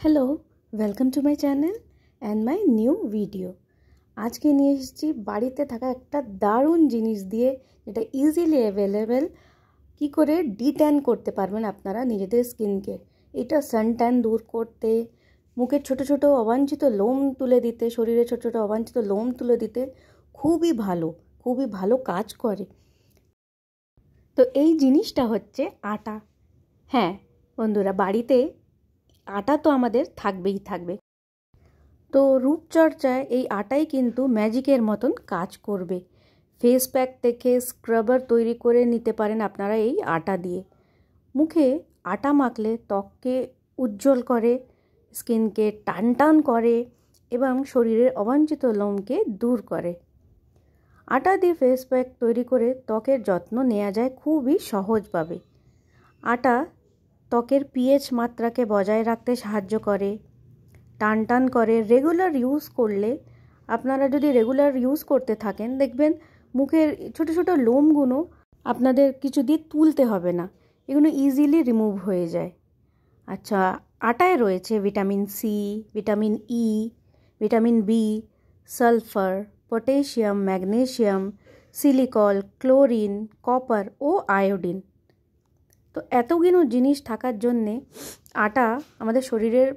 Hello, welcome to my channel and my new video. আজকে নিয়ে এসেছি বাড়িতে থাকা একটা দারুণ জিনিস দিয়ে, যেটা ইজিলি অ্যাভেলেবেল। কী করে ডিট্যান করতে পারবেন আপনারা নিজেদের স্কিনকে। এটা সানট্যান দূর করতে, মুখের ছোট ছোট অবাঞ্ছিত লোম তুলে দিতে, শরীরের ছোট ছোট অবাঞ্ছিত লোম তুলে দিতে খুবই ভালো কাজ করে। তো এই জিনিসটা হচ্ছে আটা। হ্যাঁ বন্ধুরা, বাড়িতে আটা তো আমাদের থাকবে। তো রূপচর্চায় এই আটাই কিন্তু ম্যাজিকের মতন কাজ করবে। ফেস প্যাক থেকে স্ক্রাবার তৈরি করে নিতে পারেন আপনারা এই আটা দিয়ে। মুখে আটা মাখলে ত্বককে উজ্জ্বল করে, স্কিনকে টান করে এবং শরীরের অবাঞ্ছিত লোমকে দূর করে। আটা দিয়ে ফেস প্যাক তৈরি করে ত্বকের যত্ন নেওয়া যায় খুবই সহজভাবে। আটা ত্বকের পিএইচ মাত্রাকে বজায় রাখতে সাহায্য করে, টান করে। রেগুলার ইউজ করলে, আপনারা যদি রেগুলার ইউজ করতে থাকেন, দেখবেন মুখের ছোট ছোট লোমগুলো আপনাদের কিছু দিয়ে তুলতে হবে না, এগুলো ইজিলি রিমুভ হয়ে যায়। আচ্ছা, আটায় রয়েছে vitamin C, vitamin E, vitamin B, sulphur, potassium, magnesium, সিলিকল, ক্লোরিন, কপার ও আয়োডিন। তো এতগুলো জিনিস থাকার জন্যে আটা আমাদের শরীরের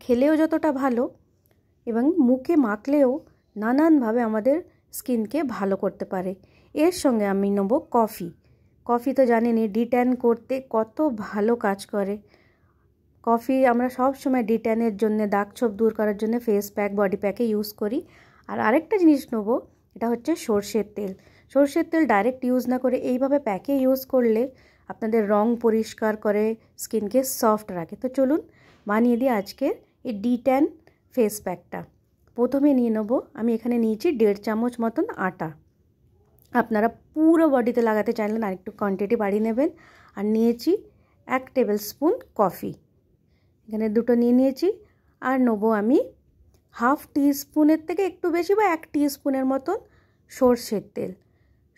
খেলেও যতটা ভালো এবং মুখে মাখলেও নানানভাবে আমাদের স্কিনকে ভালো করতে পারে। এর সঙ্গে আমি নেব কফি তো জানেনই ডিট্যান করতে কত ভালো কাজ করে। কফি আমরা সব সময় ডিট্যানের জন্য, দাগ ছোপ দূর করার জন্য ফেস প্যাক, বডি প্যাকে ইউজ করি। আর আরেকটা জিনিস নেব, এটা হচ্ছে সর্ষের তেল। সর্ষের তেল ডাইরেক্ট ইউজ না করে এইভাবে প্যাকে ইউজ করলে আপনাদের রং পরিষ্কার করে, স্কিনকে সফট রাখে। তো চলুন বানিয়ে দিই আজকের এই ডিট্যান ফেস প্যাকটা। প্রথমে নিয়ে নেব, আমি এখানে নিয়েছি 1.5 চামচ মতন আটা। আপনারা পুরো বডিতে লাগাতে চাইলেন আর একটু কোয়ান্টিটি বাড়িয়ে নেবেন। আর নিয়েছি 1 টেবিল স্পুন কফি, এখানে দুটো নিয়েছি। আর নেবো আমি হাফ টিস্পুনের থেকে একটু বেশি বা 1 টিস্পুনের মতন সর্ষের তেল।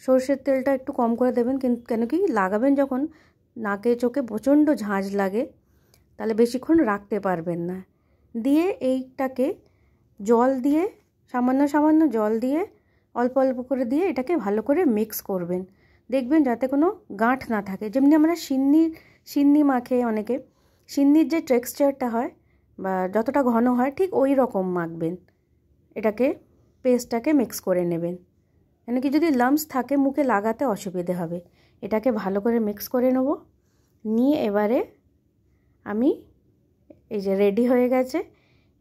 সর্ষের তেলটা একটু কম করে দেবেন, কিন্তু কেন কি লাগাবেন যখন নাকে চোখে প্রচণ্ড ঝাঁঝ লাগে, তাহলে বেশিক্ষণ রাখতে পারবেন না। দিয়ে এইটাকে জল দিয়ে, সামান্য জল দিয়ে, অল্প করে দিয়ে এটাকে ভালো করে মিক্স করবেন। দেখবেন যাতে কোনো গাঁঠ না থাকে। যেমনি আমরা সিন্নি মাখে অনেকে, সিন্নির যে টেক্সচারটা হয় বা যতটা ঘন হয় ঠিক ওই রকম মাখবেন। এটাকে পেস্টটাকে মিক্স করে নেবেন, কেন কি যদি লাম্পস থাকে মুখে লাগাতে অসুবিধে হবে। এটাকে ভালো করে মিক্স করে নেব। নিয়ে এবারে আমি এই যে রেডি হয়ে গেছে,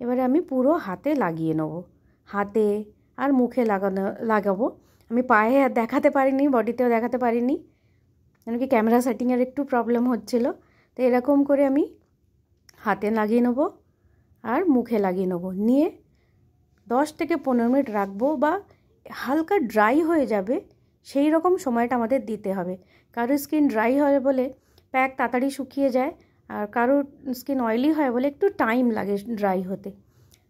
এবারে আমি পুরো হাতে লাগিয়ে নেব। হাতে আর মুখে লাগাবো। আমি পায়ে দেখাতে পারিনি, বডিতেও দেখাতে পারিনি, কেন কি ক্যামেরা সেটিংয়ের একটু প্রবলেম হচ্ছিল। তো এরকম করে আমি হাতে লাগিয়ে নেব আর মুখে লাগিয়ে নেব। নিয়ে 10 থেকে 15 মিনিট রাখবো, বা হালকা ড্রাই হয়ে যাবে সেই রকম সময়টা আমাদের দিতে হবে। কারোর স্কিন ড্রাই হয় বলে প্যাক তাড়াতাড়ি শুকিয়ে যায়, আর কারোর স্কিন অয়েলি হয় বলে একটু টাইম লাগে ড্রাই হতে।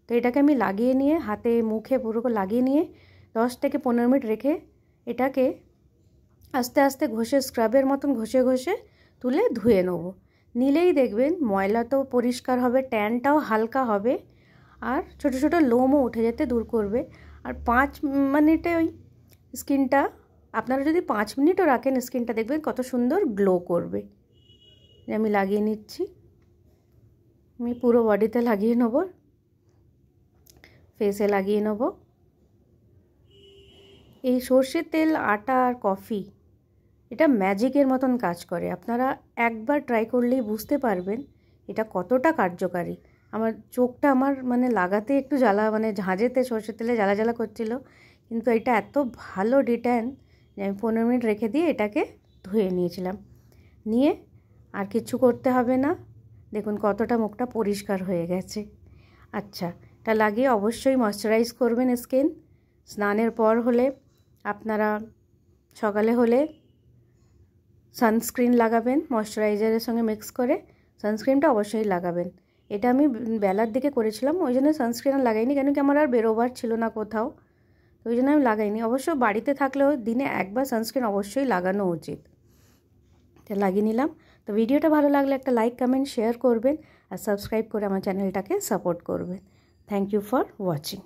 তো এটাকে আমি লাগিয়ে নিয়ে হাতে মুখে পুরো লাগিয়ে নিয়ে 10 থেকে 15 মিনিট রেখে এটাকে আস্তে আস্তে ঘষে, স্ক্রাবের মতন ঘষে তুলে ধুয়ে নেব। নিলেই দেখবেন ময়লা তো পরিষ্কার হবে, ট্যানটাও হালকা হবে, আর ছোট ছোট লোমও উঠে যেতে দূর করবে। আর 5 মিনিটে ওই স্কিনটা, আপনারা যদি 5 মিনিটও রাখেন স্কিনটা দেখবেন কত সুন্দর গ্লো করবে। আমি লাগিয়ে নিচ্ছি, আমি পুরো বডিতে লাগিয়ে নেব, ফেসে লাগিয়ে নেব। এই সর্ষের তেল, আটা আর কফি এটা ম্যাজিকের মতন কাজ করে। আপনারা একবার ট্রাই করলেই বুঝতে পারবেন এটা কতটা কার্যকারী। আমার চোখটা মানে লাগাতে একটু জ্বালা, মানে ঝাঁঝেতে সর্ষের তেলে জ্বালা করছিল, কিন্তু এটা এত ভালো ডিট্যান যে আমি 15 মিনিট রেখে দিয়ে এটাকে ধুয়ে নিয়েছিলাম। নিয়ে আর কিছু করতে হবে না, দেখুন কতটা মুখটা পরিষ্কার হয়ে গেছে। আচ্ছা, এটা লাগিয়ে অবশ্যই ময়শ্চারাইজ করবেন স্কিন। স্নানের পর হলে, আপনারা সকালে হলে সানস্ক্রিন লাগাবেন, ময়শ্চারাইজারের সঙ্গে মিক্স করে সানস্ক্রিনটা অবশ্যই লাগাবেন। এটা আমি বেলার দিকে করেছিলাম, ওই জন্য সানস্ক্রিন আর লাগাইনি, কেন কি আমার আর বেরোবার ছিল না কোথাও, তো ওই জন্য আমি লাগাইনি। অবশ্য বাড়িতে থাকলেও দিনে একবার সানস্ক্রিন অবশ্যই লাগানো উচিত। এটা লাগিয়ে নিলাম। তো ভিডিওটা ভালো লাগলে একটা লাইক, কমেন্ট, শেয়ার করবেন। আর সাবস্ক্রাইব করে আমার চ্যানেলটাকে সাপোর্ট করবেন। Thank you for watching.